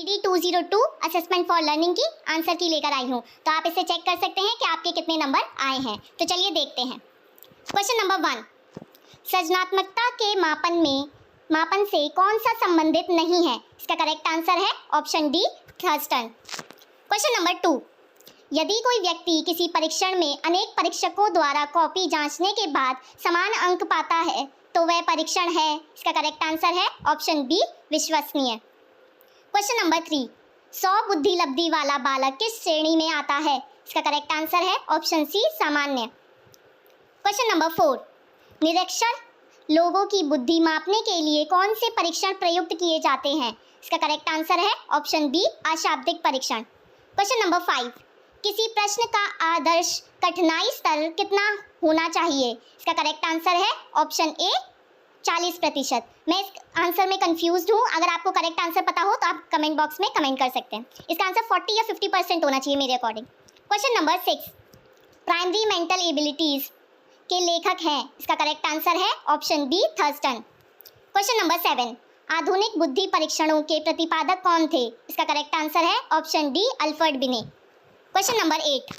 AD 202 assessment for learning की answer की लेकर आई हूँ। तो आप इसे चेक कर सकते हैं कि आपके कितने नंबर आए हैं। तो चलिए देखते हैं। क्वेश्चन नंबर 1, सृजनात्मकता के मापन से कौन सा संबंधित नहीं है? इसका करेक्ट आंसर है option D, Thurston. Question number 2, यदि कोई व्यक्ति किसी परीक्षण में अनेक परीक्षकों द्वारा कॉपी जांचने के बाद समान अंक पाता है तो वह परीक्षण है? इसका करेक्ट आंसर है ऑप्शन बी, विश्वसनीय। क्वेश्चन नंबर 3, 100 बुद्धि लब्धि वाला बालक किस श्रेणी में आता है? इसका करेक्ट आंसर है ऑप्शन सी, सामान्य। क्वेश्चन नंबर 4, निरक्षर लोगों की बुद्धि मापने के लिए कौन से परीक्षण प्रयुक्त किए जाते हैं? इसका करेक्ट आंसर है ऑप्शन बी, अशाब्दिक परीक्षण। क्वेश्चन नंबर 5, किसी प्रश्न का आदर्श कठिनाई स्तर कितना होना चाहिए? इसका करेक्ट आंसर है ऑप्शन ए, 40%। मैं इस आंसर में कंफ्यूज्ड हूँ। अगर आपको करेक्ट आंसर पता हो तो आप कमेंट बॉक्स में कमेंट कर सकते हैं। इसका आंसर 40 या 50% होना चाहिए मेरे according. Question number 6, primary mental abilities के लेखक हैं? इसका करेक्ट आंसर है option B, Thurstone. Question number 7, आधुनिक बुद्धि परीक्षणों के प्रतिपादक कौन थे? इसका करेक्ट आंसर है option D, Alfred Binet. Question number 8,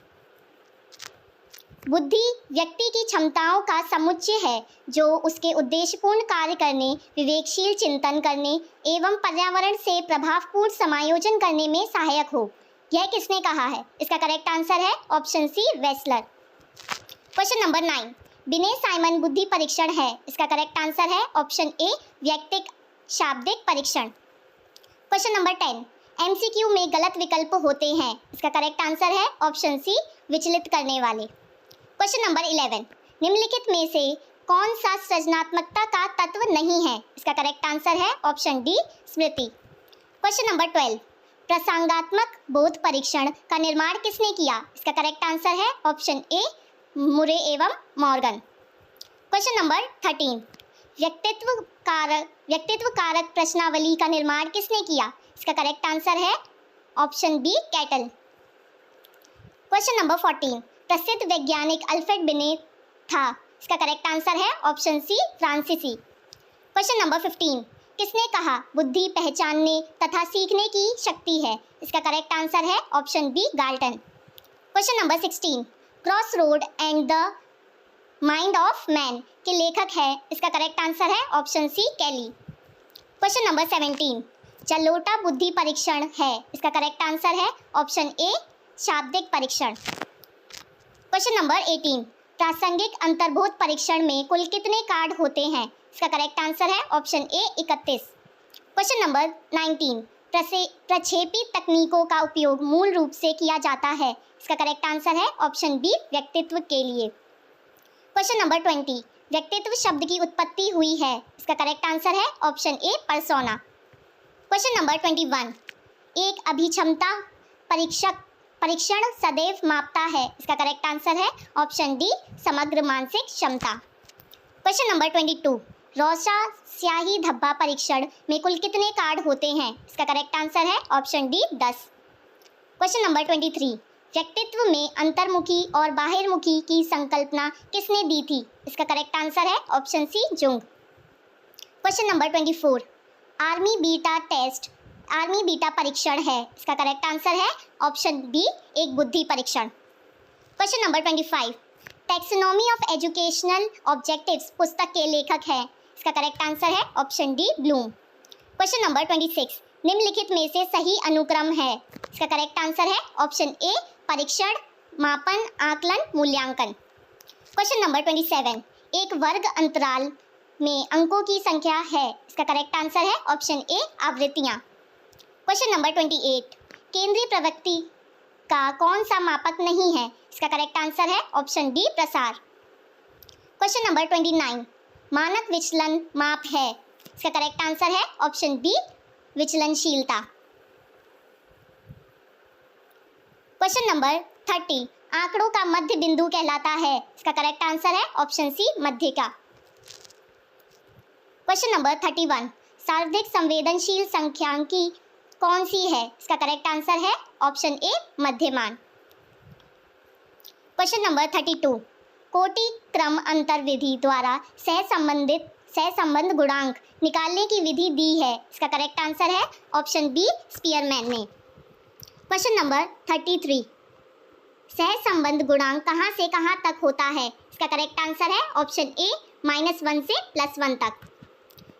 बुद्धि व्यक्ति की क्षमताओं का समुच्चय है जो उसके उद्देश्यपूर्ण कार्य करने, विवेकशील चिंतन करने एवं पर्यावरण से प्रभावपूर्ण समायोजन करने में सहायक हो। यह किसने कहा है? इसका करेक्ट आंसर है option C, Wechsler. Question number 9, Binet Simon बुद्धि परीक्षण है? इसका करेक्ट आंसर है ऑप्शन ए, व्यक्तिक शाब्दिक परीक्षण। क्वेश्चन नंबर 10, MCQ में गलत विकल्प होते हैं? इसका करेक्ट आंसर है ऑप्शन सी, विचलित करने वाले। क्वेश्चन नंबर 11, निम्नलिखित में से कौन सा सृजनात्मकता का तत्व नहीं है? इसका करेक्ट आंसर है ऑप्शन डी, स्मृति। क्वेश्चन नंबर 12, प्रसंगात्मक बोध परीक्षण का निर्माण किसने किया? इसका करेक्ट आंसर है ऑप्शन ए, मुरे एवं मॉर्गन। क्वेश्चन नंबर 13, व्यक्तित्व कारक प्रश्नावली का निर्माण किसने किया? इसका करेक्ट आंसर है option B, Cattell. Question number 14, प्रसिद्ध वैज्ञानिक अल्फ्रेड बिने था? इसका करेक्ट आंसर है ऑप्शन सी, फ्रांसीसी। क्वेश्चन नंबर 15, किसने कहा बुद्धि पहचानने तथा सीखने की शक्ति है? इसका करेक्ट आंसर है option B, Galton. Question number 16, cross road and the mind of man के लेखक है? इसका करेक्ट आंसर है option C, Kelley. Question number 17, Jalota बुद्धि परीक्षण है? इसका करेक्ट आंसर है ऑप्शन ए, शाब्दिक परीक्षण। क्वेश्चन नंबर 18, प्रासंगिक अंतर्बोध परीक्षण में कुल कितने कार्ड होते हैं? इसका करेक्ट आंसर है ऑप्शन ए, 31। क्वेश्चन नंबर 19, प्रक्षेपित तकनीकों का उपयोग मूल रूप से किया जाता है? इसका करेक्ट आंसर है ऑप्शन बी, व्यक्तित्व के लिए। क्वेश्चन नंबर 20, व्यक्तित्व शब्द की उत्पत्ति हुई है? इसका करेक्ट आंसर है ऑप्शन ए, पर्सोना। क्वेश्चन नंबर 21, एक अभिक्षमता परीक्षण सदैव मापता है? इसका करेक्ट आंसर है ऑप्शन डी, समग्र मानसिक क्षमता। क्वेश्चन नंबर 22, रोशा स्याही धब्बा परीक्षण में कुल कितने कार्ड होते हैं? इसका करेक्ट आंसर है ऑप्शन डी, 10। क्वेश्चन नंबर 23, व्यक्तित्व में अंतर्मुखी और बाहिर्मुखी की संकल्पना किसने दी थी? इसका करेक्ट आंसर है option C, Jung. Question number 24, army beta परीक्षण है? इसका करेक्ट आंसर है ऑप्शन बी, एक बुद्धि परीक्षण। Question number 25, taxonomy of educational objectives पुस्तक के लेखक है? इसका करेक्ट आंसर है option D, Bloom. Question number 26, निम्नलिखित में से सही अनुक्रम है? इसका करेक्ट आंसर है ऑप्शन ए, परीक्षण, मापन, आकलन, मूल्यांकन। क्वेश्चन नंबर 27, एक वर्ग अंतराल में अंकों की संख्या है? इसका करेक्ट आंसर है ऑप्शन ए, आवृत्तियाँ। क्वेश्चन नंबर 28, केंद्रीय प्रवृत्ति का कौन सा मापक नहीं है? इसका करेक्ट आंसर है ऑप्शन डी, प्रसार। क्वेश्चन नंबर 29, मानक विचलन माप है? इसका करेक्ट आंसर है ऑप्शन बी, विचलनशीलता। क्वेश्चन नंबर 30, आंकड़ों का मध्य बिंदु कहलाता है? इसका करेक्ट आंसर है ऑप्शन सी, मध्यिका। क्वेश्चन नंबर 31, सर्वाधिक संवेदनशील संख्यांकी कौन सी है? इसका करेक्ट आंसर है ऑप्शन ए, मध्यमान। क्वेश्चन नंबर 32, कोटि क्रम अंतर विधि द्वारा सह संबंधित सहसंबंध गुणांक निकालने की विधि दी है? इसका करेक्ट आंसर है ऑप्शन बी स्पीयरमैन ने। क्वेश्चन नंबर 33, सहसंबंध गुणांक कहाँ से कहाँ तक होता है? इसका करेक्ट आंसर है ऑप्शन ए -1 से +1 तक।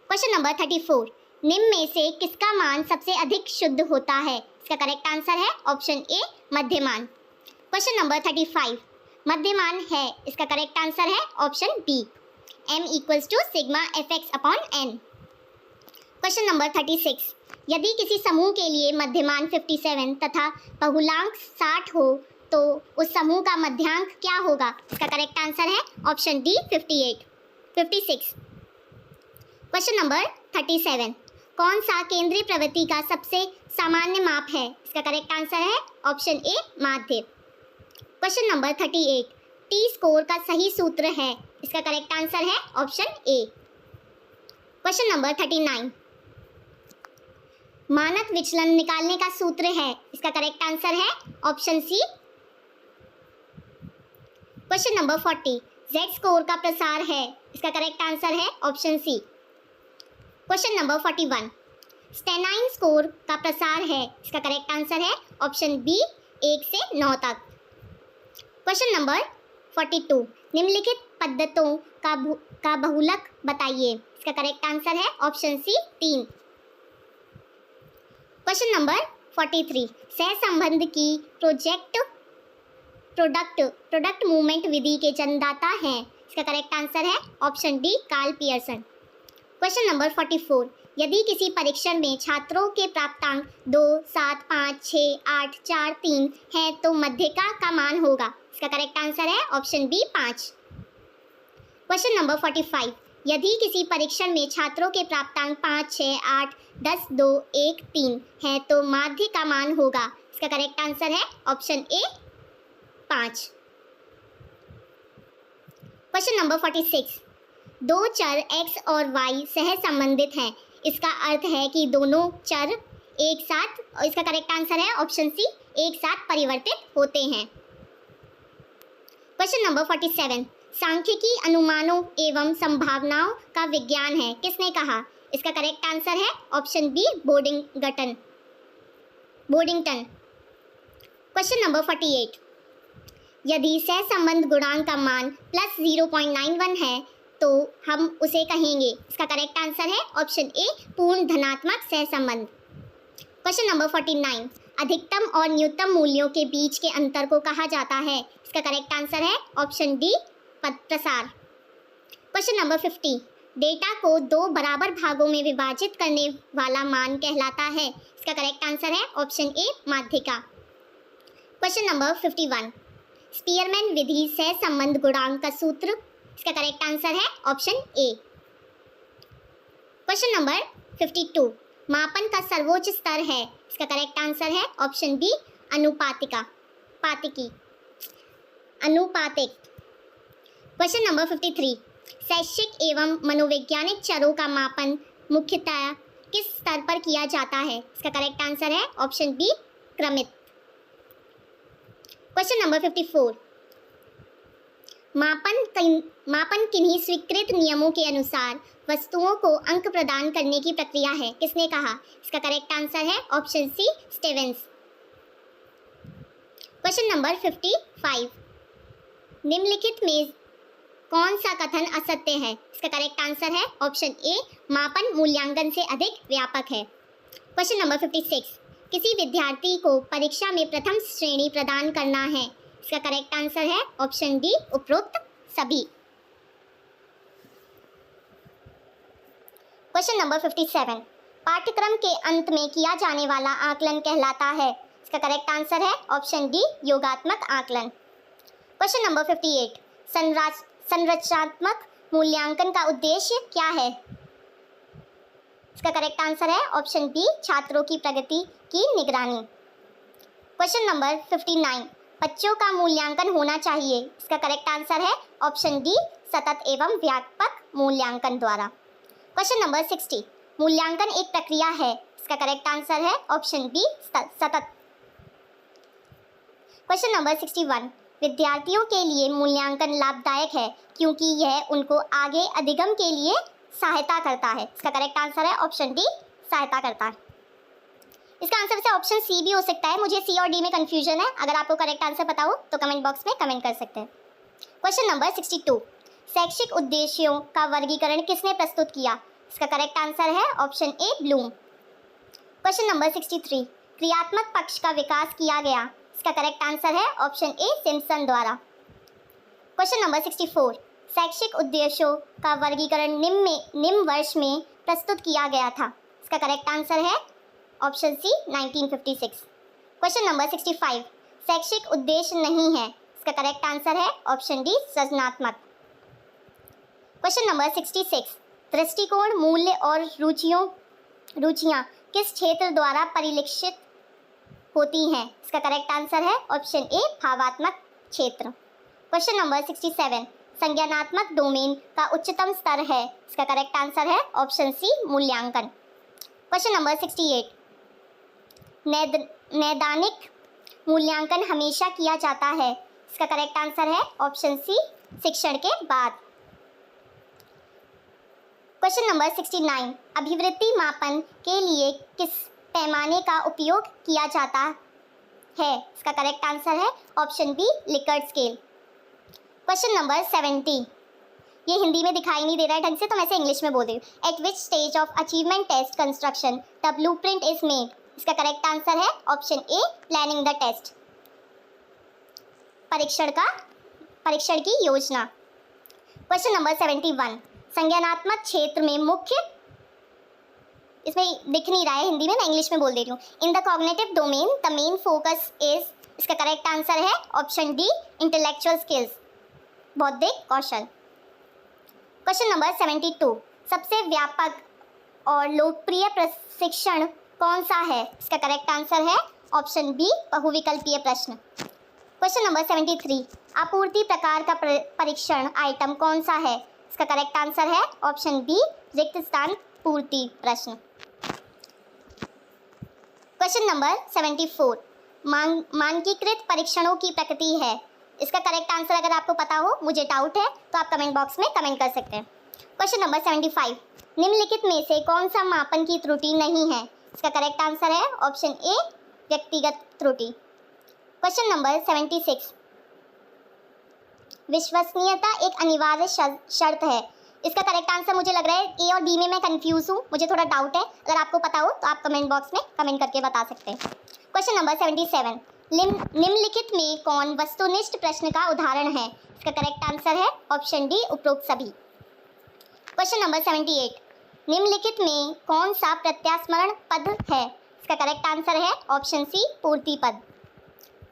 क्वेश्चन नंबर 34, निम्न में से किसका मान सबसे अधिक शुद्ध होता है? इसका करेक्ट आंसर है ऑप्शन ए मध्यमान। क्वेश्चन नंबर 35, मध्यमान है, इसका करेक्ट आंसर है option B m = sigma fx/n। Question number 36, यदि किसी समूह के लिए मध्यमान 57 तथा बहुलांक 60 हो तो उस समूह का मध्यांक क्या होगा? इसका करेक्ट आंसर है ऑप्शन डी 56। क्वेश्चन नंबर 37, कौन सा केंद्रीय प्रवृत्ति का सबसे सामान्य माप है? इसका करेक्ट आंसर है ऑप्शन ए माध्य। क्वेश्चन नंबर 38, टी स्कोर का सही सूत्र है? इसका करेक्ट आंसर है ऑप्शन ए। क्वेश्चन नंबर 39, मानक विचलन निकालने का सूत्र है? इसका करेक्ट आंसर है option C. Question number 40, Z score का प्रसार है? इसका करेक्ट आंसर है option C. Question number 41, stanine score का प्रसार है? इसका करेक्ट आंसर है ऑप्शन बी 1 से 9 तक। क्वेश्चन नंबर 42, निम्नलिखित पद्धतों का बहुलक बताइए? इसका करेक्ट आंसर है ऑप्शन सी 3। क्वेश्चन नंबर 43, सहसंबंध की प्रोडक्ट मूवमेंट विधि के जन्मदाता हैं? इसका करेक्ट आंसर है option D Karl Pearson. Question number 44, यदि किसी परीक्षण में छात्रों के प्राप्तांक 2, 7, 5, 6, 8, 4, 3 हैं तो मध्यिका का मान होगा? इसका करेक्ट आंसर है ऑप्शन बी 5। क्वेश्चन नंबर 45, यदि किसी परीक्षण में छात्रों के प्राप्तांक 5, 6, 8, 10, 2, 1, 3 है तो माध्य का मान होगा? इसका करेक्ट आंसर है ऑप्शन ए 5। क्वेश्चन नंबर 46, दो चर x और y सह संबंधित हैं, इसका अर्थ है कि दोनों चर एक साथ, और इसका करेक्ट आंसर है ऑप्शन सी एक साथ परिवर्तित होते हैं। क्वेश्चन नंबर 47, सांख्यिकी अनुमानों एवं संभावनाओं का विज्ञान है, किसने कहा? इसका करेक्ट आंसर है ऑप्शन बी बोर्डिंगटन। क्वेश्चन नंबर 48, यदि सहसंबंध गुणांक का मान +0.91 है तो हम उसे कहेंगे? इसका करेक्ट आंसर है ऑप्शन ए पूर्ण धनात्मक सहसंबंध। क्वेश्चन नंबर 49, अधिकतम और न्यूनतम मूल्यों के बीच के अंतर को कहा जाता है? इसका करेक्ट आंसर है ऑप्शन डी प्रसार। क्वेश्चन नंबर 50, डेटा को 2 बराबर भागों में विभाजित करने वाला मान कहलाता है? इसका करेक्ट आंसर है ऑप्शन ए माध्यिका। क्वेश्चन नंबर 51, स्पीयरमैन विधि सहसंबंध गुणांक का सूत्र? इसका करेक्ट आंसर है ऑप्शन ए। क्वेश्चन नंबर 52, मापन का सर्वोच्च स्तर है? इसका करेक्ट आंसर है ऑप्शन बी अनुपातिक। क्वेश्चन नंबर 53, शैक्षिक एवं मनोवैज्ञानिक चरों का मापन मुख्यतः किस स्तर पर किया जाता है? इसका करेक्ट आंसर है ऑप्शन बी क्रमित। क्वेश्चन नंबर 54, मापन किन्हीं स्वीकृत नियमों के अनुसार वस्तुओं को अंक प्रदान करने की प्रक्रिया है, किसने कहा? इसका करेक्ट आंसर है option C Stevens. Question number 55, निम्नलिखित में कौन सा कथन असत्य है? इसका करेक्ट आंसर है ऑप्शन ए मापन मूल्यांकन से अधिक व्यापक है। क्वेश्चन नंबर 56, किसी विद्यार्थी को परीक्षा में प्रथम श्रेणी प्रदान करना है? इसका करेक्ट आंसर है ऑप्शन डी उपरोक्त सभी। क्वेश्चन नंबर 57, पाठ्यक्रम के अंत में किया जाने वाला आकलन कहलाता है? इसका करेक्ट आंसर है ऑप्शन डी योगात्मक आकलन। क्वेश्चन नंबर 58, संरचनात्मक मूल्यांकन का उद्देश्य क्या है? इसका करेक्ट आंसर है ऑप्शन बी छात्रों की प्रगति की निगरानी। क्वेश्चन नंबर 59, बच्चों का मूल्यांकन होना चाहिए? इसका करेक्ट आंसर है ऑप्शन डी सतत एवं व्यापक मूल्यांकन द्वारा। क्वेश्चन नंबर 60, मूल्यांकन एक प्रक्रिया है? इसका करेक्ट आंसर है ऑप्शन बी सतत। क्वेश्चन नंबर 61, विद्यार्थियों के लिए मूल्यांकन लाभदायक है क्योंकि यह उनको आगे अधिगम के लिए सहायता करता है। इसका करेक्ट आंसर है ऑप्शन डी, सहायता करता है। इसका आंसर वैसे ऑप्शन सी भी हो सकता है, मुझे सी और डी में कंफ्यूजन है। अगर आपको करेक्ट आंसर पता हो तो कमेंट बॉक्स में कमेंट कर सकते हैं। क्वेश्चन नंबर 62, शैक्षिक उद्देश्यों का वर्गीकरण किसने प्रस्तुत किया? इसका करेक्ट आंसर है ऑप्शन ए, ब्लूम। क्वेश्चन नंबर 63, क्रियात्मक पक्ष का विकास किया गया। इसका करेक्ट आंसर है ऑप्शन ए, सिम्पसन द्वारा। क्वेश्चन नंबर 64, शैक्षिक उद्देश्यों का वर्गीकरण निम्न वर्ष में प्रस्तुत किया गया था। इसका करेक्ट आंसर है ऑप्शन सी, 1956। क्वेश्चन नंबर 65, शैक्षिक उद्देश्य नहीं है। इसका करेक्ट आंसर है ऑप्शन डी, सृजनात्मक। क्वेश्चन नंबर 66, दृष्टिकोण, मूल्य और रुचियाँ किस क्षेत्र द्वारा परिलक्षित होती हैं? इसका करेक्ट आंसर है ऑप्शन ए, भावात्मक क्षेत्र। क्वेश्चन नंबर 67, संज्ञानात्मक डोमेन का उच्चतम स्तर है। इसका करेक्ट आंसर है ऑप्शन सी, मूल्यांकन। क्वेश्चन नंबर 68, नैदानिक मूल्यांकन हमेशा किया जाता है। इसका करेक्ट आंसर है ऑप्शन सी, शिक्षण के बाद। क्वेश्चन नंबर 69, अभिवृत्ति मापन के लिए किस पैमाने का उपयोग किया जाता है? इसका करेक्ट आंसर है option B, Likert scale. Question number 70, ये हिंदी में दिखाई नहीं दे रहा है ढंग से तो मैं इसे इंग्लिश में बोल रही हूँ। At which stage of achievement test construction the blueprint is made? इसका करेक्ट आंसर है option A, planning the test, परीक्षण की योजना। क्वेश्चन नंबर 71, संज्ञानात्मक क्षेत्र में मुख्य, इसमें दिख नहीं रहा है हिंदी में, मैं इंग्लिश में बोल दे रही हूँ। In the cognitive domain the main focus is? इसका करेक्ट आंसर है ऑप्शन डी, इंटेलेक्चुअल स्किल्स, बौद्धिक कौशल। क्वेश्चन नंबर 72, सबसे व्यापक और लोकप्रिय प्रशिक्षण कौन सा है? इसका करेक्ट आंसर है ऑप्शन बी, बहुविकल्पीय प्रश्न। क्वेश्चन नंबर 73, आपूर्ति प्रकार का परीक्षण आइटम कौन सा है? इसका करेक्ट आंसर है ऑप्शन बी, रिक्त स्थान पूर्ति प्रश्न। क्वेश्चन नंबर 74, मानकीकृत परीक्षणों की प्रकृति है। इसका करेक्ट आंसर अगर आपको पता हो, मुझे डाउट है, तो आप कमेंट बॉक्स में कमेंट कर सकते हैं। क्वेश्चन नंबर 75, निम्नलिखित में से कौन सा मापन की त्रुटि नहीं है? इसका करेक्ट आंसर है ऑप्शन ए, व्यक्तिगत त्रुटि। क्वेश्चन नंबर 76, विश्वसनीयता एक अनिवार्य शर्त है। इसका करेक्ट आंसर मुझे लग रहा है ए और बी में मैं कंफ्यूज हूँ, मुझे थोड़ा डाउट है। अगर आपको पता हो तो आप कमेंट बॉक्स में कमेंट करके बता सकते हैं। क्वेश्चन नंबर 77, निम्नलिखित में कौन वस्तुनिष्ठ प्रश्न का उदाहरण है? इसका करेक्ट आंसर है ऑप्शन डी, उपरोक्त सभी। क्वेश्चन नंबर 78, निम्नलिखित में कौन सा प्रत्यास्मरण पद है? इसका करेक्ट आंसर है ऑप्शन सी, पूर्ति पद।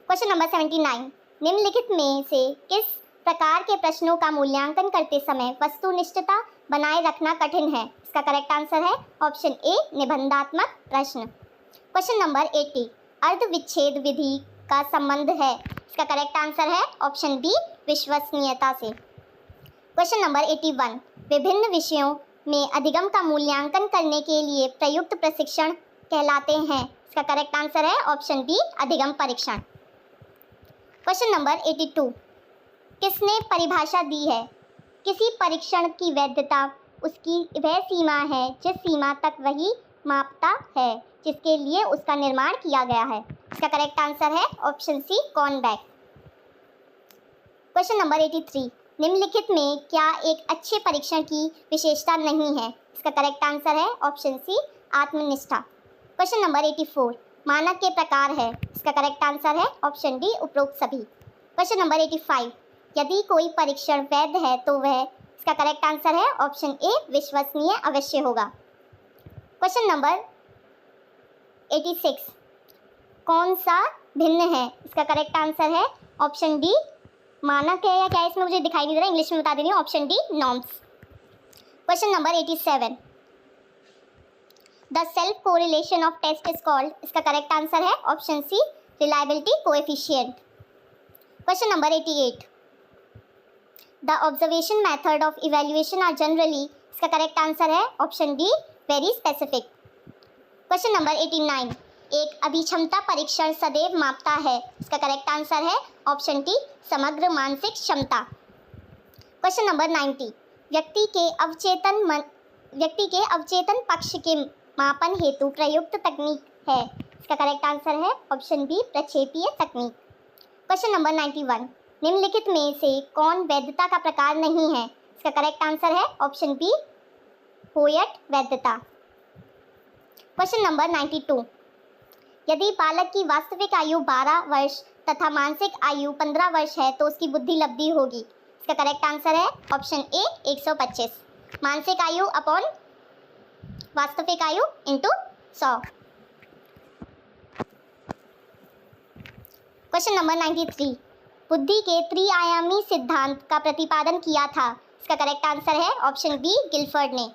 क्वेश्चन नंबर 79, निम्नलिखित में से किस प्रकार के प्रश्नों का मूल्यांकन करते समय वस्तुनिष्ठता बनाए रखना कठिन है? इसका करेक्ट आंसर है ऑप्शन ए, निबंधात्मक प्रश्न। क्वेश्चन नंबर 80, अर्ध विच्छेद विधि का संबंध है। इसका करेक्ट आंसर है ऑप्शन बी, विश्वसनीयता से। क्वेश्चन नंबर 81, विभिन्न विषयों में अधिगम का मूल्यांकन करने के लिए प्रयुक्त प्रशिक्षण कहलाते हैं। इसका करेक्ट आंसर है ऑप्शन बी, अधिगम परीक्षण। क्वेश्चन नंबर 82, किसने परिभाषा दी है? किसी परीक्षण की वैधता उसकी वह सीमा है जिस सीमा तक वही मापता है जिसके लिए उसका निर्माण किया गया है। इसका करेक्ट आंसर है ऑप्शन सी, कॉर्नबैक। क्वेश्चन नंबर 83, निम्नलिखित में क्या एक अच्छे परीक्षण की विशेषता नहीं है? इसका करेक्ट आंसर है ऑप्शन सी, आत्मनिष्ठा। क्वेश्चन नंबर 84, मानक के प्रकार है। इसका करेक्ट आंसर है ऑप्शन डी, उपरोक्त सभी। क्वेश्चन नंबर 85, यदि कोई परीक्षण वैध है तो वह, इसका करेक्ट आंसर है ऑप्शन ए, विश्वसनीय अवश्य होगा। क्वेश्चन नंबर 86, कौन सा भिन्न है? इसका करेक्ट आंसर है ऑप्शन डी, मानक है या क्या इसमें मुझे दिखाई नहीं दे रहा, इंग्लिश में बता दे रही हूँ, option D, norms. Question number 87, the self correlation of test is called. इसका करेक्ट आंसर है option C, reliability coefficient. Question number 88, the observation method of evaluation are generally. इसका करेक्ट आंसर है option D, very specific. Question number 89, एक अभिक्षमता परीक्षण सदैव मापता है। इसका करेक्ट आंसर है ऑप्शन डी, समग्र मानसिक क्षमता। क्वेश्चन नंबर 90, व्यक्ति के अवचेतन व्यक्ति के अवचेतन पक्ष के मापन हेतु प्रयुक्त तकनीक है? इसका करेक्ट आंसर है ऑप्शन बी प्रक्षेपीय तकनीक। क्वेश्चन नंबर 91, निम्नलिखित में से कौन वैधता का प्रकार नहीं है? इसका करेक्ट आंसर है ऑप्शन बी होयट वैधता। क्वेश्चन नंबर 92, यदि बालक की वास्तविक आयु 12 वर्ष तथा मानसिक आयु 15 वर्ष है तो उसकी बुद्धि लब्धि होगी। इसका करेक्ट आंसर है ऑप्शन ए 125। मानसिक आयु अपॉन वास्तविक आयु इंटू 100। क्वेश्चन नंबर 93, बुद्धि के त्रिआयामी सिद्धांत का प्रतिपादन किया था? इसका करेक्ट आंसर है ऑप्शन बी गिलफर्ड ने।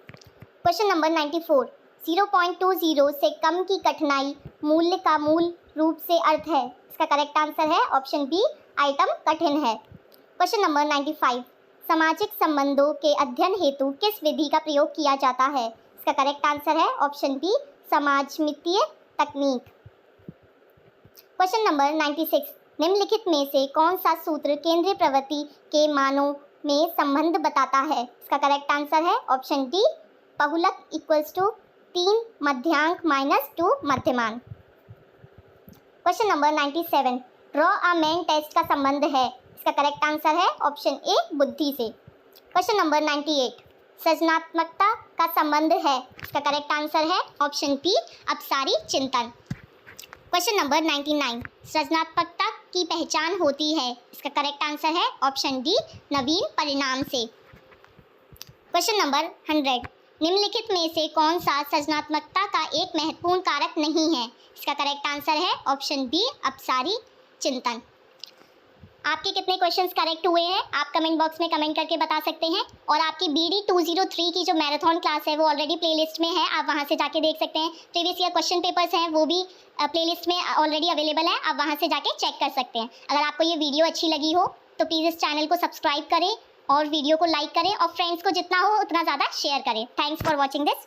क्वेश्चन नंबर 94, 0.20 से कम की कठिनाई मूल्य का मूल रूप से अर्थ है? इसका करेक्ट आंसर है ऑप्शन बी आइटम कठिन है। क्वेश्चन नंबर 95, सामाजिक संबंधों के अध्ययन हेतु किस विधि का प्रयोग किया जाता है? इसका करेक्ट आंसर है ऑप्शन बी समाजमितीय तकनीक। क्वेश्चन नंबर 96, निम्नलिखित में से कौन सा सूत्र केंद्रीय प्रवृत्ति के मानों में संबंध बताता है? इसका करेक्ट आंसर है ऑप्शन डी बहुलक इक्वल्स टू 3 मध्यांक माइनस 2 मध्यमान। Question number 97, draw a man test का संबंध है? इसका करेक्ट आंसर है ऑप्शन ए बुद्धि से। क्वेश्चन नंबर 98, सृजनात्मकता का संबंध है? इसका करेक्ट आंसर है ऑप्शन बी अपसारी चिंतन। क्वेश्चन नंबर 99, सृजनात्मकता की पहचान होती है? इसका करेक्ट आंसर है ऑप्शन डी नवीन परिणाम से। क्वेश्चन नंबर 100, निम्नलिखित में से कौन सा सृजनात्मकता का एक महत्वपूर्ण कारक नहीं है? इसका करेक्ट आंसर है ऑप्शन बी अपसारी चिंतन। आपके कितने क्वेश्चंस करेक्ट हुए हैं आप कमेंट बॉक्स में कमेंट करके बता सकते हैं। और आपकी BD 203 की जो मैराथन क्लास है वो ऑलरेडी प्लेलिस्ट में है, आप वहां से जाके देख सकते हैं। प्रीवियस ईयर क्वेश्चन पेपर्स हैं वो भी प्लेलिस्ट में ऑलरेडी अवेलेबल है, आप वहां से जाके चेक कर सकते हैं। अगर आपको ये वीडियो अच्छी लगी हो तो प्लीज़ इस चैनल को सब्सक्राइब करें और वीडियो को लाइक करें और फ्रेंड्स को जितना हो उतना ज़्यादा शेयर करें। Thanks for watching this.